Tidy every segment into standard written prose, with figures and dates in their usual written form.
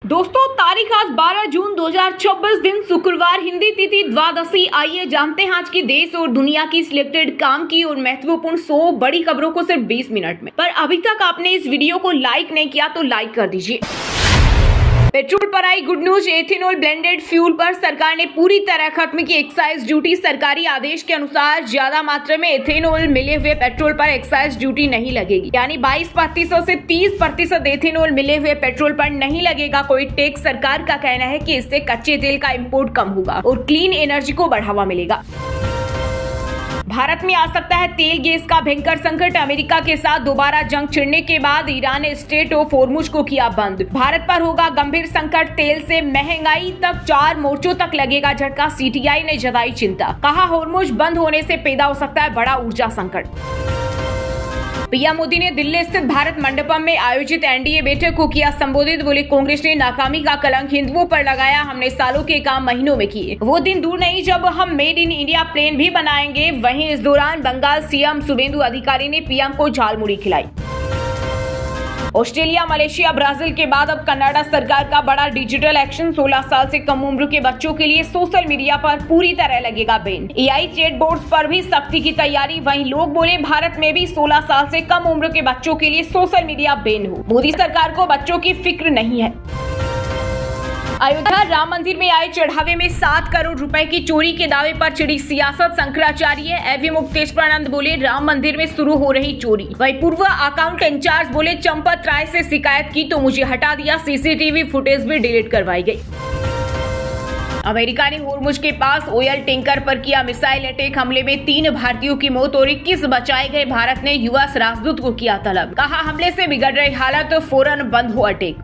दोस्तों तारीख आज 12 जून 2024 दिन शुक्रवार, हिंदी तिथि द्वादशी। आइए जानते हैं आज की देश और दुनिया की सिलेक्टेड काम की और महत्वपूर्ण 100 बड़ी खबरों को सिर्फ 20 मिनट में। पर अभी तक आपने इस वीडियो को लाइक नहीं किया तो लाइक कर दीजिए। पेट्रोल पर आई good news. Ethanol blended fuel पर सरकार ने पूरी तरह खत्म की एक्साइज ड्यूटी। सरकारी आदेश के अनुसार ज्यादा मात्रा में एथेनॉल मिले हुए पेट्रोल पर एक्साइज ड्यूटी नहीं लगेगी, यानी 22% से 30% एथेनॉल मिले हुए पेट्रोल पर नहीं लगेगा कोई टैक्स। सरकार का कहना है कि इससे कच्चे तेल का इंपोर्ट कम होगा और क्लीन एनर्जी को बढ़ावा मिलेगा। भारत में आ सकता है तेल गैस का भयंकर संकट। अमेरिका के साथ दोबारा जंग छिड़ने के बाद ईरान ने स्ट्रेट ऑफ होर्मुज को किया बंद। भारत पर होगा गंभीर संकट। तेल से महंगाई तक 4 मोर्चों तक लगेगा झटका। सीटीआई ने जताई चिंता, कहा होर्मुज बंद होने से पैदा हो सकता है बड़ा ऊर्जा संकट। पीएम मोदी ने दिल्ली स्थित भारत मंडपम में आयोजित एनडीए बैठक को किया संबोधित। बोले, कांग्रेस ने नाकामी का कलंक हिंदुओं पर लगाया, हमने सालों के काम महीनों में किए। वो दिन दूर नहीं जब हम मेड इन इंडिया प्लेन भी बनाएंगे। वहीं इस दौरान बंगाल सीएम शुभेंदु अधिकारी ने पीएम को झालमुड़ी खिलाई। ऑस्ट्रेलिया, मलेशिया, ब्राजील के बाद अब कनाडा सरकार का बड़ा डिजिटल एक्शन। 16 साल से कम उम्र के बच्चों के लिए सोशल मीडिया पर पूरी तरह लगेगा बैन। एआई चैट बोर्ड्स पर भी सख्ती की तैयारी। वहीं लोग बोले, भारत में भी 16 साल से कम उम्र के बच्चों के लिए सोशल मीडिया बैन हो। मोदी सरकार को बच्चों की फिक्र नहीं है। अयोध्या राम मंदिर में आए चढ़ावे में 7 करोड़ रुपए की चोरी के दावे पर चिड़ी सियासत। शंकराचार्य एवं मुक्तेश्वरानंद बोले, राम मंदिर में शुरू हो रही चोरी। वहीं पूर्व अकाउंट इंचार्ज बोले, चंपत राय से शिकायत की तो मुझे हटा दिया, सीसीटीवी फुटेज भी डिलीट करवाई गई। अमेरिका ने होर्मुज के पास ऑयल टैंकर पर किया मिसाइल अटैक। हमले में 3 भारतीयों की मौत और 21 बचाए गए। भारत ने यूएस राजदूत को किया तलब, कहा हमले से बिगड़ रही हालत, फौरन बंद हो अटैक।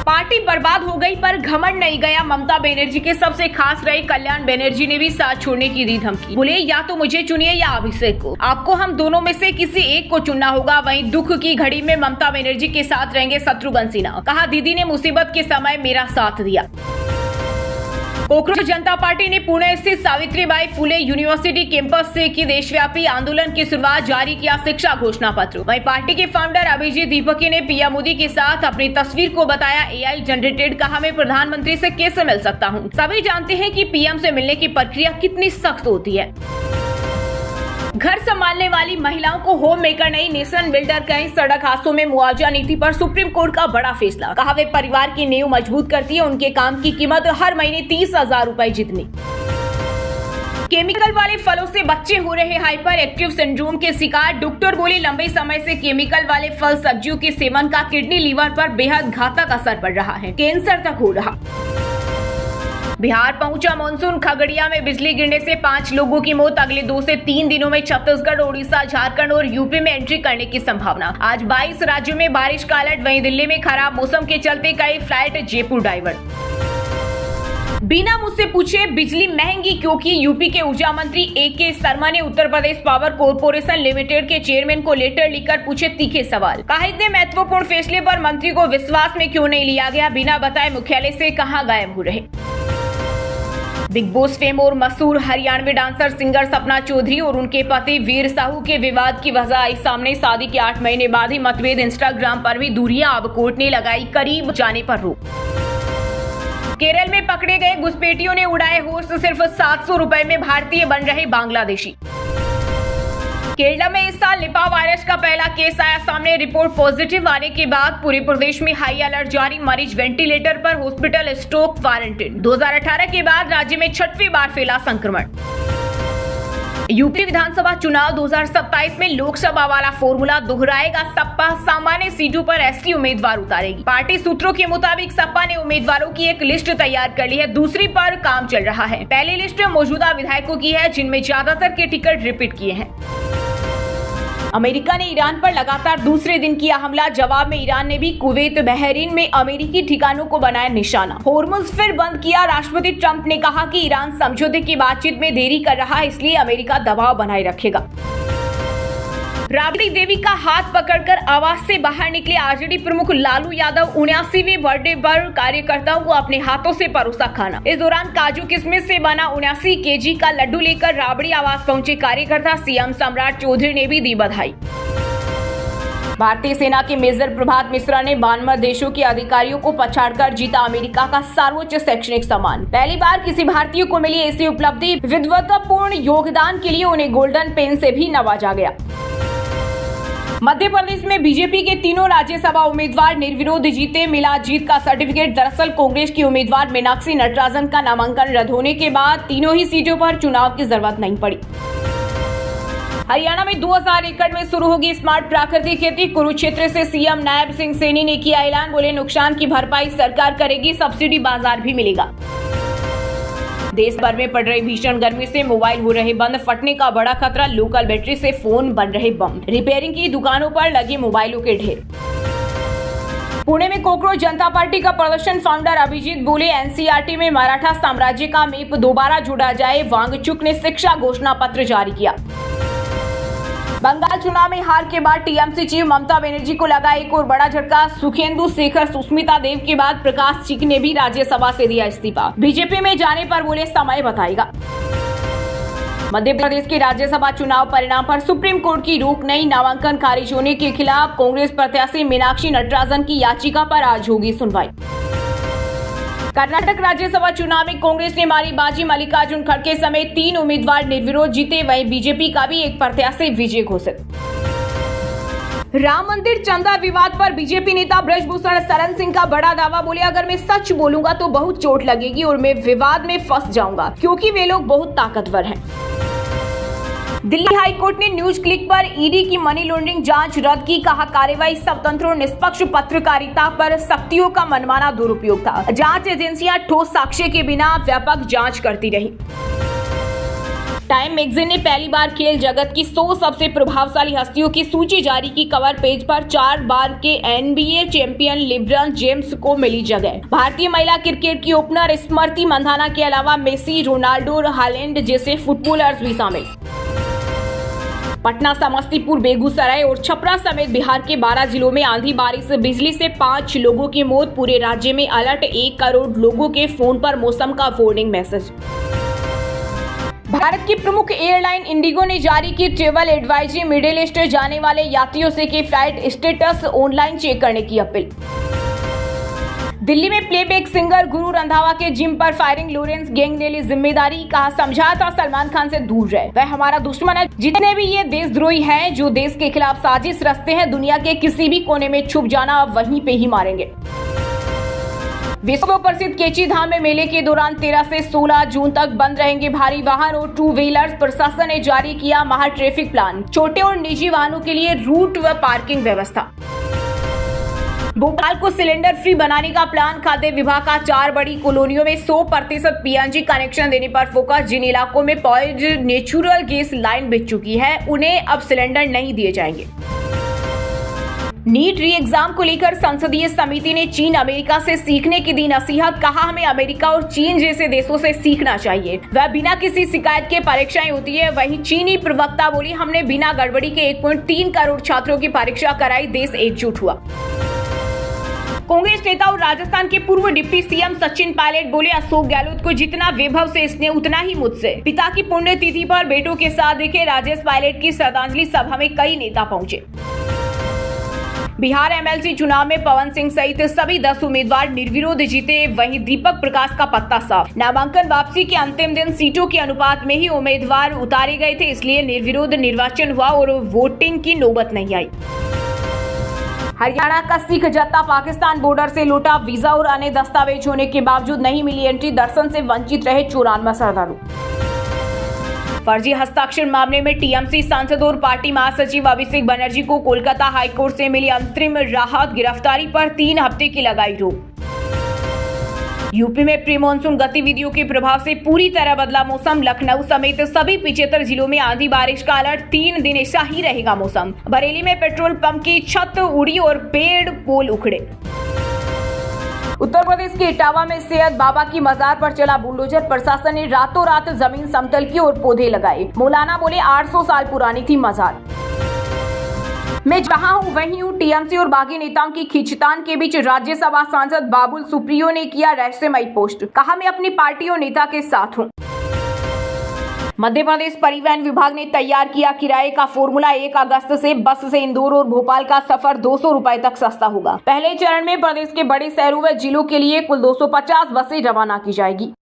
पार्टी बर्बाद हो गई पर घमंड नहीं गया। ममता बनर्जी के सबसे खास रही कल्याण बनर्जी ने भी साथ छोड़ने की दी धमकी। बोले, या तो मुझे चुनिए या अभिषेक को, आपको हम दोनों में से किसी एक को चुनना होगा। वहीं दुख की घड़ी में ममता बनर्जी के साथ रहेंगे शत्रुघ्न सिन्हा, कहा दीदी ने मुसीबत के समय मेरा साथ दिया। कांग्रेस जनता पार्टी ने पुणे स्थित सावित्रीबाई फुले यूनिवर्सिटी कैंपस से की देशव्यापी आंदोलन की शुरुआत, जारी किया शिक्षा घोषणा पत्र। वहीं पार्टी के फाउंडर अभिजीत दीपकी ने पीएम मोदी के साथ अपनी तस्वीर को बताया एआई जनरेटेड, कहा मैं प्रधानमंत्री से कैसे मिल सकता हूं। सभी जानते हैं कि पीएम से मिलने की प्रक्रिया कितनी सख्त होती है। घर संभालने वाली महिलाओं को होम मेकर नहीं, नेशन बिल्डर कहें। सड़क हादसों में मुआवजा नीति पर सुप्रीम कोर्ट का बड़ा फैसला, कहा वे परिवार की नींव मजबूत करती है। उनके काम की कीमत हर महीने 30,000 रुपए जितनी। केमिकल वाले फलों से बच्चे हो रहे हाइपर एक्टिव सिंड्रोम के शिकार। डॉक्टर बोले, लंबे समय से केमिकल वाले फल सब्जियों के सेवन का किडनी लीवर पर बेहद घातक असर पड़ रहा है, कैंसर तक हो रहा। बिहार पहुंचा मानसून। खगड़िया में बिजली गिरने से 5 लोगों की मौत। अगले 2 से 3 दिनों में छत्तीसगढ़, ओडिशा, झारखंड और यूपी में एंट्री करने की संभावना। आज 22 राज्यों में बारिश का अलर्ट। वहीं दिल्ली में खराब मौसम के चलते कई फ्लाइट जयपुर डाइवर्ट। बिना मुझसे पूछे बिजली महंगी क्योंकि यूपी के ऊर्जा मंत्री AK शर्मा ने Uttar Pradesh power corporation limited के चेयरमैन को लेटर लिखकर पूछे तीखे सवाल, कहा इतने महत्वपूर्ण फैसले पर मंत्री को विश्वास में क्यों नहीं लिया गया, बिना बताए मुख्यालय से कहां गायब हो रहे। बिग बॉस फेम और मशहूर हरियाणवी डांसर सिंगर सपना चौधरी और उनके पति वीर साहू के विवाद की वजह आई सामने। शादी के 8 महीने बाद ही मतभेद। इंस्टाग्राम पर भी दूरियां, अब कोर्ट ने लगाई करीब जाने पर रोक। केरल में पकड़े गए घुसपैठियों ने उड़ाए होश। सिर्फ 700 रुपए में भारतीय बन रहे बांग्लादेशी। केरला में इस साल निपा वायरस का पहला केस आया सामने। रिपोर्ट पॉजिटिव आने के बाद पूरे प्रदेश में हाई अलर्ट जारी। मरीज वेंटिलेटर पर, हॉस्पिटल स्टॉक क्वारंटाइन। 2018 के बाद राज्य में 6वीं बार फैला संक्रमण। यूपी विधानसभा चुनाव 2027 में लोकसभा वाला फॉर्मूला दोहराएगा सपा। सामान्य सीटों पर एसटी उम्मीदवार उतारेगी। पार्टी सूत्रों के मुताबिक सपा ने उम्मीदवारों की एक लिस्ट तैयार कर ली है, दूसरी पर काम चल रहा है। पहली लिस्ट मौजूदा विधायकों की है, जिनमें ज्यादातर के टिकट रिपीट किए हैं। अमेरिका ने ईरान पर लगातार दूसरे दिन किया हमला। जवाब में ईरान ने भी कुवैत, बहरीन में अमेरिकी ठिकानों को बनाया निशाना। होर्मुज फिर बंद किया। राष्ट्रपति ट्रंप ने कहा कि ईरान समझौते की बातचीत में देरी कर रहा है, इसलिए अमेरिका दबाव बनाए रखेगा। राबड़ी देवी का हाथ पकड़कर आवास से बाहर निकले आरजेडी प्रमुख लालू यादव। 79वें बर्थडे पर कार्यकर्ताओं को अपने हाथों से परोसा खाना। इस दौरान काजू किशमिश से बना 79 केजी का लड्डू लेकर राबड़ी आवास पहुंचे कार्यकर्ता। सीएम सम्राट चौधरी ने भी दी बधाई। भारतीय सेना के मेजर प्रभात मिश्रा ने 52 देशों के अधिकारियों को पछाड़कर जीता अमेरिका का सर्वोच्च शैक्षणिक सम्मान। पहली बार किसी भारतीय को मिली ऐसी उपलब्धि। विद्वतापूर्ण योगदान के लिए उन्हें गोल्डन पेन से भी नवाजा गया। मध्य प्रदेश में बीजेपी के तीनों राज्यसभा उम्मीदवार निर्विरोध जीते। मिला जीत का सर्टिफिकेट। दरअसल कांग्रेस की उम्मीदवार मीनाक्षी नटराजन का नामांकन रद्द होने के बाद तीनों ही सीटों पर चुनाव की जरूरत नहीं पड़ी। हरियाणा में 2000 एकड़ में शुरू होगी स्मार्ट प्राकृतिक खेती। कुरुक्षेत्र से सीएम नायब सिंह सैनी ने किया ऐलान। बोले नुकसान की भरपाई सरकार करेगी, सब्सिडी बाजार भी मिलेगा। देश भर में पड़ रही भीषण गर्मी से मोबाइल हो रहे बंद। फटने का बड़ा खतरा। लोकल बैटरी से फोन बन रहे बम। रिपेयरिंग की दुकानों पर लगे मोबाइलों के ढेर। पुणे में कॉकरोच जनता पार्टी का प्रदर्शन। फाउंडर अभिजीत बोले एनसीईआरटी में मराठा साम्राज्य का मैप दोबारा जोड़ा जाए। वांगचुक ने शिक्षा घोषणा पत्र जारी किया। बंगाल चुनाव में हार के बाद टीएमसी चीफ ममता बनर्जी को लगा एक और बड़ा झटका। सुखेंदु शेखर सुष्मिता देव के बाद प्रकाश चिक ने भी राज्यसभा से दिया इस्तीफा। बीजेपी में जाने पर बोले समय बताएगा। मध्य प्रदेश के राज्यसभा चुनाव परिणाम पर सुप्रीम कोर्ट की रोक नहीं। नामांकन खारिज होने के खिलाफ कांग्रेस प्रत्याशी मीनाक्षी नटराजन की याचिका पर आज होगी सुनवाई। कर्नाटक राज्यसभा चुनाव में कांग्रेस ने मारी बाजी। मल्लिकार्जुन खड़गे समेत 3 उम्मीदवार निर्विरोध जीते। वहीं बीजेपी का भी एक प्रत्याशी विजय घोषित। राम मंदिर चंदा विवाद पर बीजेपी नेता ब्रजभूषण शरण सिंह का बड़ा दावा। बोले अगर मैं सच बोलूंगा तो बहुत चोट लगेगी और मैं विवाद में फंस जाऊंगा क्योंकि वे लोग बहुत ताकतवर हैं। दिल्ली हाई कोर्ट ने न्यूज क्लिक पर ईडी की मनी लॉन्ड्रिंग जांच रद्द की। कहा कार्रवाई स्वतंत्र और निष्पक्ष पत्रकारिता पर शक्तियों का मनमाना दुरुपयोग था। जांच एजेंसियां ठोस साक्ष्य के बिना व्यापक जांच करती रही। टाइम मैगजीन ने पहली बार खेल जगत की 100 सबसे प्रभावशाली हस्तियों की सूची जारी की। कवर पेज पर 4 बार के NBA चैंपियन लिब्रॉन जेम्स को मिली जगह। भारतीय महिला क्रिकेट की ओपनर स्मृति मंधाना के अलावा मेसी, रोनाल्डो और हालैंड जैसे फुटबॉलर्स भी शामिल। पटना, समस्तीपुर, बेगूसराय और छपरा समेत बिहार के 12 जिलों में आंधी बारिश बिजली से 5 लोगों की मौत। पूरे राज्य में अलर्ट। 1 करोड़ लोगों के फोन पर मौसम का वार्निंग मैसेज। भारत की प्रमुख एयरलाइन इंडिगो ने जारी की ट्रैवल एडवाइजरी। मिडिल ईस्ट जाने वाले यात्रियों से की फ्लाइट स्टेटस ऑनलाइन चेक करने की अपील। दिल्ली में प्लेबैक सिंगर गुरु रंधावा के जिम पर फायरिंग। लॉरेंस गैंग ने ली जिम्मेदारी। कहा समझा था सलमान खान से दूर रहे, वह हमारा दुश्मन है। जितने भी ये देशद्रोही हैं जो देश के खिलाफ साजिश रचते हैं, दुनिया के किसी भी कोने में छुप जाना, वहीं पे ही मारेंगे। विश्व प्रसिद्ध केची धाम में मेले के दौरान 13 से 16 जून तक बंद रहेंगे भारी वाहन और 2 व्हीलर्स। प्रशासन ने जारी किया महा ट्रैफिक प्लान। छोटे और निजी वाहनों के लिए रूट व पार्किंग व्यवस्था। भोपाल को सिलेंडर फ्री बनाने का प्लान। खाद्य विभाग का 4 बड़ी कॉलोनियों में 100% पीएनजी कनेक्शन देने पर फोकस। जिन इलाकों में पॉइज नेचुरल गैस लाइन बिछ चुकी है, उन्हें अब सिलेंडर नहीं दिए जाएंगे। नीट री एग्जाम को लेकर संसदीय समिति ने चीन अमेरिका से सीखने की दी नसीहत। कहा हमें अमेरिका और चीन जैसे देशों से सीखना चाहिए, वह बिना किसी शिकायत के परीक्षाएं होती है। वहीं चीनी प्रवक्ता बोली हमने बिना गड़बड़ी के 1.3 करोड़ छात्रों की परीक्षा कराई, देश एकजुट हुआ। कांग्रेस नेता और राजस्थान के पूर्व डिप्टी सीएम सचिन पायलट बोले अशोक गहलोत को जितना वैभव से स्नेह उतना ही मुझसे। पिता की पुण्यतिथि पर बेटों के साथ दिखे। राजेश पायलट की श्रद्धांजलि सभा में कई नेता पहुंचे। बिहार एमएलसी चुनाव में पवन सिंह सहित सभी 10 उम्मीदवार निर्विरोध जीते। वहीं दीपक प्रकाश का पत्ता साफ। नामांकन वापसी के अंतिम दिन सीटों के अनुपात में ही उम्मीदवार उतारे गए थे, इसलिए निर्विरोध निर्वाचन हुआ और वोटिंग की नौबत नहीं आई। हरियाणा का सिख जत्था पाकिस्तान बॉर्डर से लौटा। वीजा और अन्य दस्तावेज होने के बावजूद नहीं मिली एंट्री। दर्शन से वंचित रहे 94 श्रद्धालु। फर्जी हस्ताक्षर मामले में टीएमसी सांसद और पार्टी महासचिव अभिषेक बनर्जी को कोलकाता हाईकोर्ट से मिली अंतरिम राहत। गिरफ्तारी पर 3 हफ्ते की लगाई रोक। यूपी में प्री मानसून गतिविधियों के प्रभाव से पूरी तरह बदला मौसम। लखनऊ समेत सभी 75 जिलों में आंधी बारिश का अलर्ट। 3 दिन ऐसा ही रहेगा मौसम। बरेली में पेट्रोल पंप की छत उड़ी और पेड़ पोल उखड़े। उत्तर प्रदेश के इटावा में सेहत बाबा की मजार पर चला बुलडोजर। प्रशासन ने रातों रात जमीन समतल की और पौधे लगाए। मौलाना बोले 800 साल पुरानी थी मजार। मैं जहां हूं वहीं हूं। टीएमसी और बागी नेताओं की खींचतान के बीच राज्यसभा सांसद बाबुल सुप्रियो ने किया रहस्यमयी पोस्ट। कहा मैं अपनी पार्टी और नेता के साथ हूं। मध्य प्रदेश परिवहन विभाग ने तैयार किया किराए का फॉर्मूला। 1 अगस्त से बस से इंदौर और भोपाल का सफर 200 रुपए तक सस्ता होगा। पहले चरण में प्रदेश के बड़े शहरों व जिलों के लिए कुल 250 बसें रवाना की जाएगी।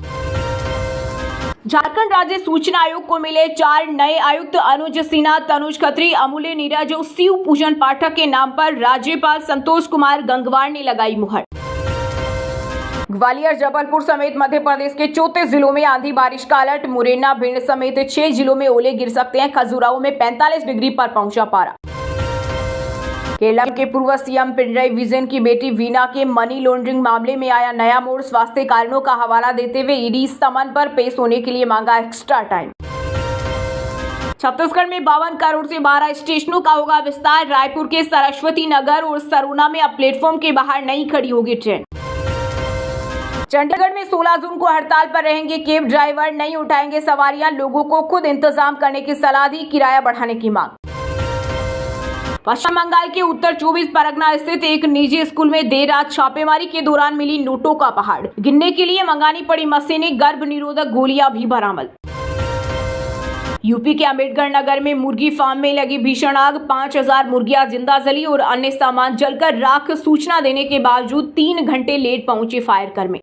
झारखंड राज्य सूचना आयोग को मिले 4 नए आयुक्त अनुज सिन्हा, तनुज खत्री, अमूल्य नीरज और शिव पूजन पाठक के नाम पर राज्यपाल संतोष कुमार गंगवार ने लगाई मुहर। ग्वालियर, जबलपुर समेत मध्य प्रदेश के 34 जिलों में आंधी बारिश का अलर्ट। मुरैना, भिंड समेत 6 जिलों में ओले गिर सकते हैं। खजुराहो में 45 डिग्री पर पहुंचा पारा। केरल के पूर्व सीएम पिनराई विजयन की बेटी वीना के मनी लॉन्ड्रिंग मामले में आया नया मोड़। स्वास्थ्य कारणों का हवाला देते हुए ईडी समन पर पेश होने के लिए मांगा एक्स्ट्रा टाइम। छत्तीसगढ़ में 52 करोड़ से 12 स्टेशनों का होगा विस्तार। रायपुर के सरस्वती नगर और सरूना में अब प्लेटफॉर्म के बाहर नहीं खड़ी होगी ट्रेन। चंडीगढ़ में 16 जून को हड़ताल पर रहेंगे कैब ड्राइवर, नहीं उठाएंगे सवारियां। लोगों को खुद इंतजाम करने की सलाह दी, किराया बढ़ाने की मांग। पश्चिम बंगाल के उत्तर 24 परगना स्थित एक निजी स्कूल में देर रात छापेमारी के दौरान मिली नोटों का पहाड़। गिनने के लिए मंगानी पड़ी मशीनें, गर्भ निरोधक गोलियां भी बरामद। यूपी के अम्बेडकर नगर में मुर्गी फार्म में लगी भीषण आग। 5000 मुर्गियां जिंदा जली और अन्य सामान जलकर राख। सूचना देने के बावजूद 3 घंटे लेट पहुंचे फायर कर्मी।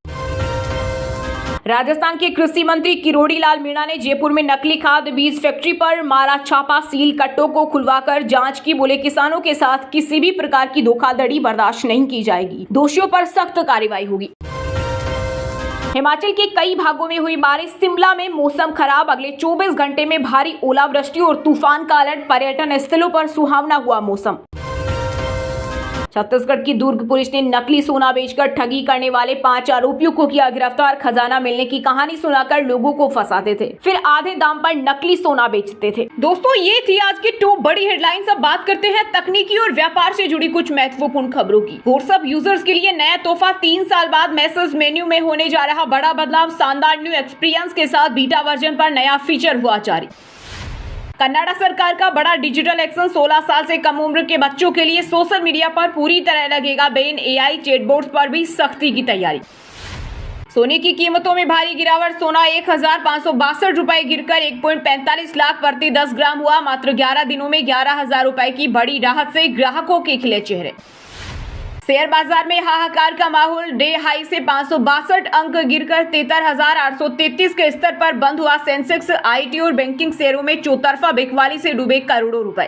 राजस्थान के कृषि मंत्री किरोड़ी लाल मीणा ने जयपुर में नकली खाद बीज फैक्ट्री पर मारा छापा। सील कट्टों को खुलवाकर जांच की। बोले किसानों के साथ किसी भी प्रकार की धोखाधड़ी बर्दाश्त नहीं की जाएगी। दोषियों पर सख्त कार्रवाई होगी। हिमाचल के कई भागों में हुई बारिश। शिमला में मौसम खराब। अगले 24 घंटे में भारी ओलावृष्टि और तूफान का अलर्ट। पर्यटन स्थलों पर सुहावना हुआ मौसम। छत्तीसगढ़ की दुर्ग पुलिस ने नकली सोना बेचकर ठगी करने वाले 5 आरोपियों को किया गिरफ्तार। खजाना मिलने की कहानी सुनाकर लोगों को फंसाते थे, फिर आधे दाम पर नकली सोना बेचते थे। दोस्तों, ये थी आज की 2 बड़ी हेडलाइंस। अब बात करते हैं तकनीकी और व्यापार से जुड़ी कुछ महत्वपूर्ण खबरों की। व्हाट्सएप यूजर्स के लिए नया तोहफा। 3 साल बाद मैसेज मेन्यू में होने जा रहा बड़ा बदलाव। शानदार न्यू एक्सपीरियंस के साथ बीटा वर्जन पर नया फीचर हुआ जारी। कनाडा सरकार का बड़ा डिजिटल एक्शन। 16 साल से कम उम्र के बच्चों के लिए सोशल मीडिया पर पूरी तरह लगेगा बैन। एआई चैटबॉट्स पर भी सख्ती की तैयारी। सोने की कीमतों में भारी गिरावट। सोना 1562 रुपए गिरकर 1.45 लाख प्रति 10 ग्राम हुआ। मात्र 11 दिनों में 11,000 रुपए की बड़ी राहत से ग्राहकों के खिले चेहरे। शेयर बाजार में हाहाकार का माहौल। डे हाई से 562 अंक गिरकर 73,833 के स्तर पर बंद हुआ सेंसेक्स। आईटी और बैंकिंग शेयरों में चौतरफा बिकवाली से डूबे करोड़ों रुपए।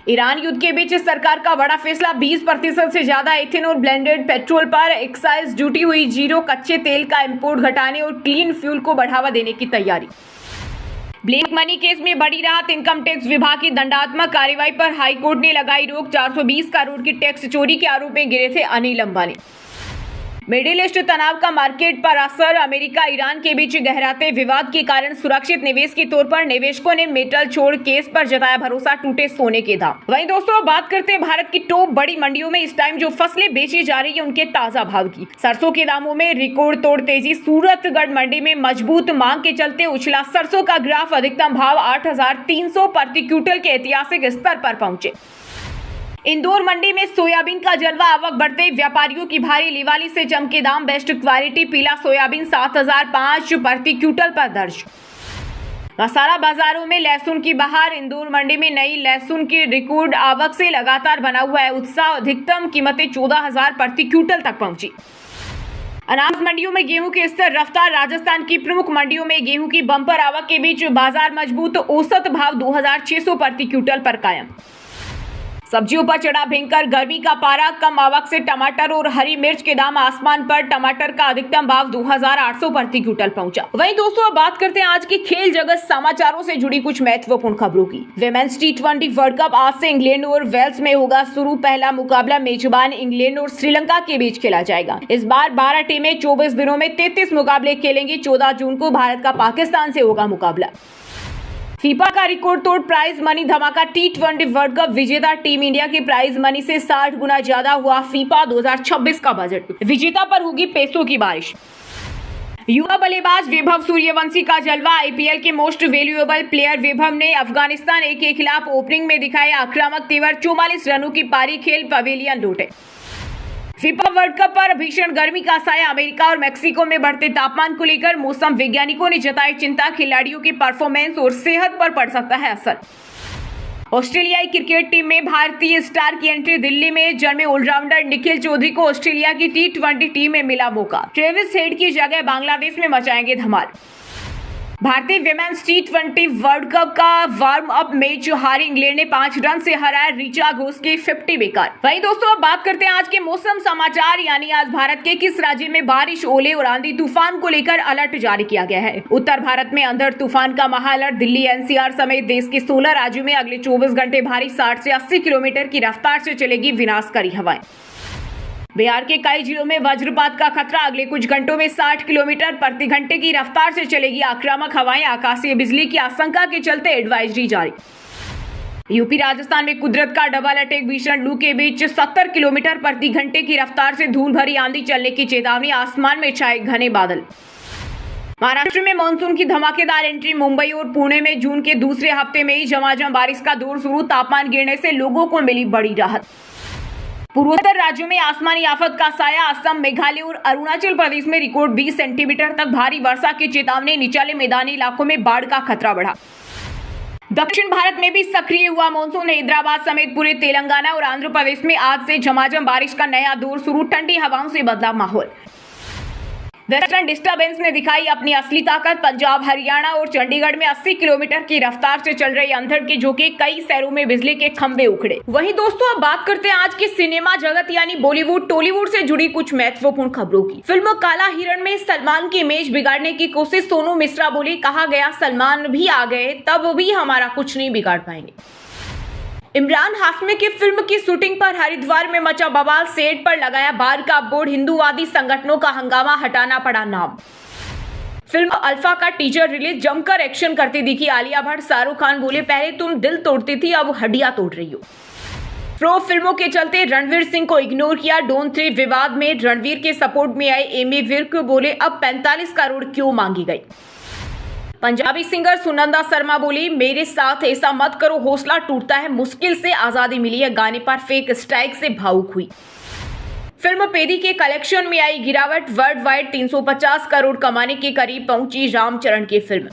ईरान युद्ध के बीच सरकार का बड़ा फैसला। 20% से ज्यादा इथेनॉल ब्लेंडेड पेट्रोल पर एक्साइज ड्यूटी हुई 0। कच्चे तेल का इंपोर्ट घटाने और क्लीन फ्यूल को बढ़ावा देने की तैयारी। ब्लैक मनी केस में बड़ी राहत। इनकम टैक्स विभाग की दंडात्मक कार्रवाई पर हाईकोर्ट ने लगाई रोक। 420 करोड़ की टैक्स चोरी के आरोप में गिरे थे अनिल अंबानी। मिडिल ईस्ट तनाव का मार्केट पर असर। अमेरिका ईरान के बीच गहराते विवाद के कारण सुरक्षित निवेश के तौर पर निवेशकों ने मेटल छोड़ केस पर जताया भरोसा। टूटे सोने के दाम। वहीं दोस्तों, बात करते हैं भारत की टॉप बड़ी मंडियों में इस टाइम जो फसलें बेची जा रही है उनके ताजा भाव की। सरसों के दामों में रिकॉर्ड तोड़ तेजी। सूरतगढ़ मंडी में मजबूत मांग के चलते उछला सरसों का ग्राफ। अधिकतम भाव 8,300 प्रति क्विंटल के ऐतिहासिक स्तर पर पहुंचे। इंदौर मंडी में सोयाबीन का जलवा। आवक बढ़ते व्यापारियों की भारी लिवाली से चमके दाम। बेस्ट क्वालिटी पीला सोयाबीन 7,005 प्रति क्विंटल पर दर्ज। मसाला बाजारों में लहसुन की बहार। इंदौर मंडी में नई लहसुन की रिकॉर्ड आवक से लगातार बना हुआ है उत्साह। अधिकतम कीमतें 14,000 प्रति क्विंटल तक पहुंची। अनाज मंडियों में गेहूं की स्थिर रफ्तार। राजस्थान की प्रमुख मंडियों में गेहूं की बम्पर आवक के बीच बाजार मजबूत। औसत भाव 2,600 प्रति क्विंटल पर कायम। सब्जियों पर चढ़ा भयंकर गर्मी का पारा। कम आवक से टमाटर और हरी मिर्च के दाम आसमान पर। टमाटर का अधिकतम भाव 2,800 प्रति क्विंटल पहुंचा। वहीं दोस्तों, अब बात करते हैं आज के खेल जगत समाचारों से जुड़ी कुछ महत्वपूर्ण खबरों की। विमेंस T20 वर्ल्ड कप आज से इंग्लैंड और वेल्स में होगा शुरू। पहला मुकाबला मेजबान इंग्लैंड और श्रीलंका के बीच खेला जाएगा। इस बार 12 टीमें 24 दिनों में 33 मुकाबले खेलेंगी। 14 जून को भारत का पाकिस्तान से होगा मुकाबला। फीफा का रिकॉर्ड तोड़ प्राइज मनी धमाका। T20 वर्ल्ड कप विजेता टीम इंडिया की प्राइज मनी से 60 गुना ज्यादा हुआ फीफा 2026 का बजट। विजेता पर होगी पैसों की बारिश। युवा बल्लेबाज वैभव सूर्यवंशी का जलवा। आईपीएल के मोस्ट वैल्यूएबल प्लेयर वैभव ने अफगानिस्तान ए के खिलाफ ओपनिंग में दिखाया आक्रामक तेवर। 44 रनों की पारी खेल पवेलियन लौटे। फीफा वर्ल्ड कप पर भीषण गर्मी का साया। अमेरिका और मेक्सिको में बढ़ते तापमान को लेकर मौसम वैज्ञानिकों ने जताई चिंता। खिलाड़ियों की परफॉर्मेंस और सेहत पर पड़ सकता है असर। ऑस्ट्रेलियाई क्रिकेट टीम में भारतीय स्टार की एंट्री। दिल्ली में जन्मे ऑलराउंडर निखिल चौधरी को ऑस्ट्रेलिया की T20 टीम में मिला मौका। ट्रेविस हेड की जगह बांग्लादेश में मचाएंगे धमाल। भारतीय विमेंस T20 वर्ल्ड कप का वार्म अप मैच हारी इंग्लैंड ने 5 रन से हराया ऋचा घोष की 50 बेकार। वही दोस्तों, अब बात करते हैं आज के मौसम समाचार, यानी आज भारत के किस राज्य में बारिश, ओले और आंधी तूफान को लेकर अलर्ट जारी किया गया है। उत्तर भारत में अंधड़ तूफान का महा अलर्ट। दिल्ली, NCR समेत देश के 16 राज्यों में अगले 24 घंटे भारी 60 से 80 किलोमीटर की रफ्तार से चलेगी विनाशकारी हवाएं। बिहार के कई जिलों में वज्रपात का खतरा। अगले कुछ घंटों में 60 किलोमीटर प्रति घंटे की रफ्तार से चलेगी आक्रामक हवाएं। आकाशीय बिजली की आशंका के चलते एडवाइजरी जारी। यूपी, राजस्थान में कुदरत का डबल अटैक। भीषण लू के बीच 70 किलोमीटर प्रति घंटे की रफ्तार से धूल भरी आंधी चलने की चेतावनी। आसमान में छाए घने बादल। महाराष्ट्र में मानसून की धमाकेदार एंट्री। मुंबई और पुणे में जून के दूसरे हफ्ते में ही झमाझम बारिश का दौर शुरू। तापमान गिरने से लोगों को मिली बड़ी राहत। पूर्वोत्तर राज्यों में आसमानी आफत का साया। असम, मेघालय और अरुणाचल प्रदेश में रिकॉर्ड 20 सेंटीमीटर तक भारी वर्षा की चेतावनी। निचले मैदानी इलाकों में बाढ़ का खतरा बढ़ा। दक्षिण भारत में भी सक्रिय हुआ मानसून। हैदराबाद समेत पूरे तेलंगाना और आंध्र प्रदेश में आज से झमाझम बारिश का नया दौर शुरू। ठंडी हवाओं से बदला माहौल। वेस्टर्न डिस्टर्बेंस ने दिखाई अपनी असली ताकत। पंजाब, हरियाणा और चंडीगढ़ में 80 किलोमीटर की रफ्तार से चल रही अंधड़ के झोंके। कई शहरों में बिजली के खंभे उखड़े। वहीं दोस्तों, अब बात करते हैं आज के सिनेमा जगत यानी बॉलीवुड टॉलीवुड से जुड़ी कुछ महत्वपूर्ण खबरों की। फिल्म काला हिरण में सलमान की इमेज बिगाड़ने की कोशिश। सोनू मिश्रा बोली, कहा गया सलमान भी आ गए तब भी हमारा कुछ नहीं बिगाड़ पाएंगे। इमरान हाशमी की फिल्म की शूटिंग पर हरिद्वार में मचा बवाल। सेट पर लगाया बार का बोर्ड। हिंदूवादी संगठनों का हंगामा, हटाना पड़ा नाम। फिल्म अल्फा का टीजर रिलीज। जमकर एक्शन करती दिखी आलिया भट्ट। शाहरुख खान बोले, पहले तुम दिल तोड़ती थी, अब हड्डियां तोड़ रही हो। प्रो फिल्मों के चलते रणवीर सिंह को इग्नोर किया। डॉन 3 विवाद में रणवीर के सपोर्ट में आए एमी विर्क बोले, अब 45 करोड़ क्यों मांगी गई। पंजाबी सिंगर सुनंदा शर्मा बोली, मेरे साथ ऐसा मत करो, हौसला टूटता है, मुश्किल से आजादी मिली है। गाने पर फेक स्ट्राइक से भावुक हुई। फिल्म पेदी के कलेक्शन में आई गिरावट। वर्ल्ड वाइड 350 करोड़ कमाने के करीब पहुंची रामचरण की फिल्म।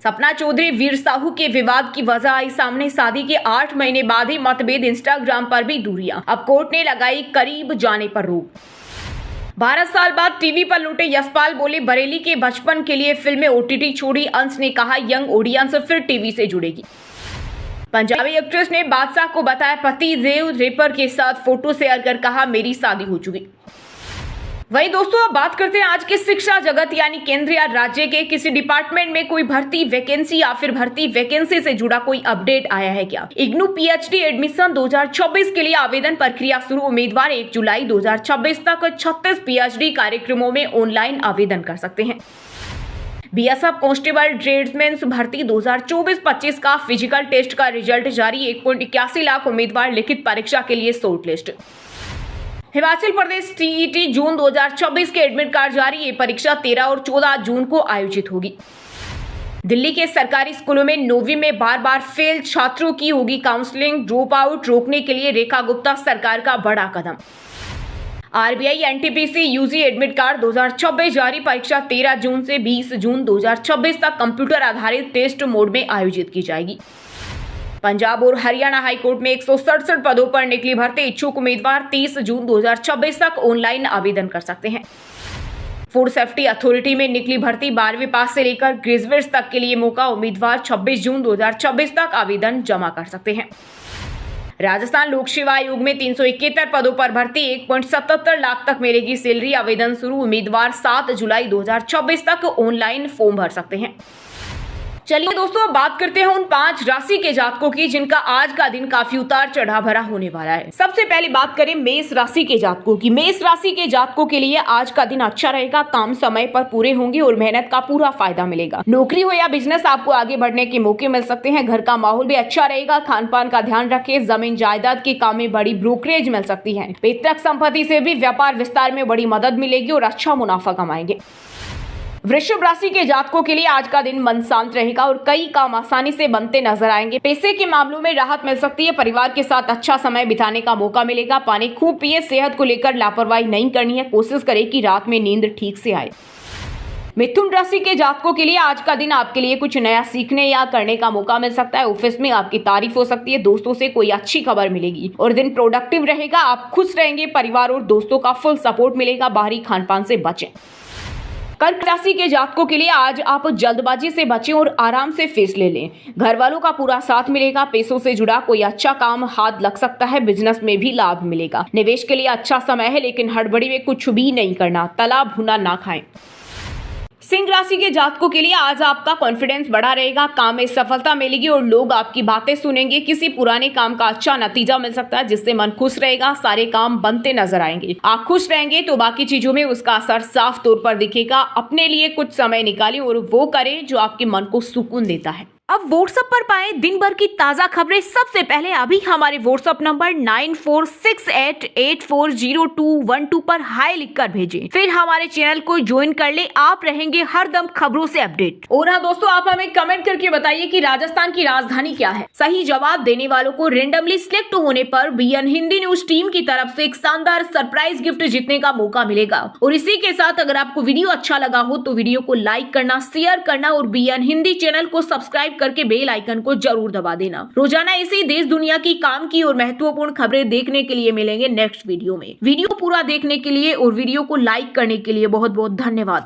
सपना चौधरी वीर साहू के विवाद की वजह आई सामने। शादी के 8 महीने बाद ही मतभेद। इंस्टाग्राम पर भी दूरियां। अब कोर्ट ने लगाई करीब जाने पर रोक। 12 साल बाद टीवी पर लौटे यशपाल बोले, बरेली के बचपन के लिए फिल्में OTT छोड़ी। अंश ने कहा, यंग ऑडियंस फिर टीवी से जुड़ेगी। पंजाबी एक्ट्रेस ने बादशाह को बताया पति देव रेपर के साथ फोटो शेयर कर कहा, मेरी शादी हो चुकी। वही दोस्तों, अब बात करते हैं आज के शिक्षा जगत यानी केंद्र या राज्य के किसी डिपार्टमेंट में कोई भर्ती वैकेंसी या फिर भर्ती वैकेंसी से जुड़ा कोई अपडेट आया है क्या। इग्नू PhD एडमिशन 2026 के लिए आवेदन प्रक्रिया शुरू। उम्मीदवार 1 जुलाई 2026 तक 36 PhD कार्यक्रमों में ऑनलाइन आवेदन कर सकते हैं। BSF कांस्टेबल ट्रेड्समैन भर्ती 2024-25 का फिजिकल टेस्ट का रिजल्ट जारी। 1.81 लाख उम्मीदवार लिखित परीक्षा के लिए short list. Himachal Pradesh TET जून 2024 के एडमिट कार्ड जारी। ये परीक्षा 13 और 14 जून को आयोजित होगी। दिल्ली के सरकारी स्कूलों में 9वीं में बार बार फेल छात्रों की होगी काउंसलिंग। ड्रॉप आउट रोकने के लिए रेखा गुप्ता सरकार का बड़ा कदम। RBI NTPC UG admit card 2026 जारी। परीक्षा 13 जून से 20 जून 2026 तक कंप्यूटर आधारित टेस्ट मोड में आयोजित की जाएगी। पंजाब और हरियाणा हाईकोर्ट में 167 पदों पर निकली भर्ती। इच्छुक उम्मीदवार 30 जून 2026 तक ऑनलाइन आवेदन कर सकते हैं। फूड सेफ्टी अथॉरिटी में निकली भर्ती। 12वीं पास से लेकर ग्रेजुएट्स तक के लिए मौका। उम्मीदवार 26 जून 2026 तक आवेदन जमा कर सकते हैं। राजस्थान लोक सेवा आयोग में 371 पदों पर भर्ती। 1.77 लाख तक मिलेगी सैलरी। आवेदन शुरू। उम्मीदवार 7 जुलाई 2026 तक ऑनलाइन फॉर्म भर सकते हैं। चलिए दोस्तों, अब बात करते हैं उन 5 राशि के जातकों की जिनका आज का दिन काफी उतार चढ़ाव भरा होने वाला है। सबसे पहले बात करें मेष राशि के जातकों की। मेष राशि के जातकों के लिए आज का दिन अच्छा रहेगा। काम समय पर पूरे होंगे और मेहनत का पूरा फायदा मिलेगा। नौकरी हो या बिजनेस, आपको आगे बढ़ने के मौके मिल सकते हैं। घर का माहौल भी अच्छा रहेगा। खान पान का ध्यान रखें। जमीन जायदाद के काम में बड़ी ब्रोकरेज मिल सकती है। पैतृक संपत्ति से भी व्यापार विस्तार में बड़ी मदद मिलेगी और अच्छा मुनाफा कमाएंगे। वृषभ राशि के जातकों के लिए आज का दिन मन शांत रहेगा और कई काम आसानी से बनते नजर आएंगे। पैसे के मामलों में राहत मिल सकती है। परिवार के साथ अच्छा समय बिताने का मौका मिलेगा। पानी खूब पिए। सेहत को लेकर लापरवाही नहीं करनी है। कोशिश करें कि रात में नींद ठीक से आए। मिथुन राशि के जातकों के लिए आज का दिन आपके लिए कुछ नया सीखने या करने का मौका मिल सकता है। ऑफिस में आपकी तारीफ हो सकती है। दोस्तों से कोई अच्छी खबर मिलेगी और दिन प्रोडक्टिव रहेगा। आप खुश रहेंगे। परिवार और दोस्तों का फुल सपोर्ट मिलेगा। बाहरी खानपान से बचें। कर्क राशि के जातकों के लिए आज आप जल्दबाजी से बचें और आराम से फैसले लें। घर वालों का पूरा साथ मिलेगा। पैसों से जुड़ा कोई अच्छा काम हाथ लग सकता है। बिजनेस में भी लाभ मिलेगा। निवेश के लिए अच्छा समय है, लेकिन हड़बड़ी में कुछ भी नहीं करना। तला भुना ना खाएं। सिंह राशि के जातकों के लिए आज आपका कॉन्फिडेंस बढ़ा रहेगा। काम में सफलता मिलेगी और लोग आपकी बातें सुनेंगे। किसी पुराने काम का अच्छा नतीजा मिल सकता है, जिससे मन खुश रहेगा। सारे काम बनते नजर आएंगे। आप खुश रहेंगे तो बाकी चीजों में उसका असर साफ तौर पर दिखेगा। अपने लिए कुछ समय निकालें और वो करें जो आपके मन को सुकून देता है। अब व्हाट्सएप पर पाएं दिन भर की ताजा खबरें सबसे पहले। अभी हमारे व्हाट्सएप नंबर 9468840212 पर हाई लिखकर भेजें। फिर हमारे चैनल को ज्वाइन कर ले। आप रहेंगे हरदम खबरों से अपडेट। और हाँ दोस्तों, आप हमें कमेंट करके बताइए कि राजस्थान की राजधानी क्या है। सही जवाब देने वालों को रेंडमली सिलेक्ट होने पर बीएन हिंदी न्यूज टीम की तरफ से एक शानदार सरप्राइज गिफ्ट जीतने का मौका मिलेगा। और इसी के साथ अगर आपको वीडियो अच्छा लगा हो तो वीडियो को लाइक करना, शेयर करना और बीएन हिंदी चैनल को सब्सक्राइब करके बेल आइकन को जरूर दबा देना। रोजाना इसी देश दुनिया की काम की और महत्वपूर्ण खबरें देखने के लिए मिलेंगे नेक्स्ट वीडियो में। वीडियो पूरा देखने के लिए और वीडियो को लाइक करने के लिए बहुत बहुत धन्यवाद।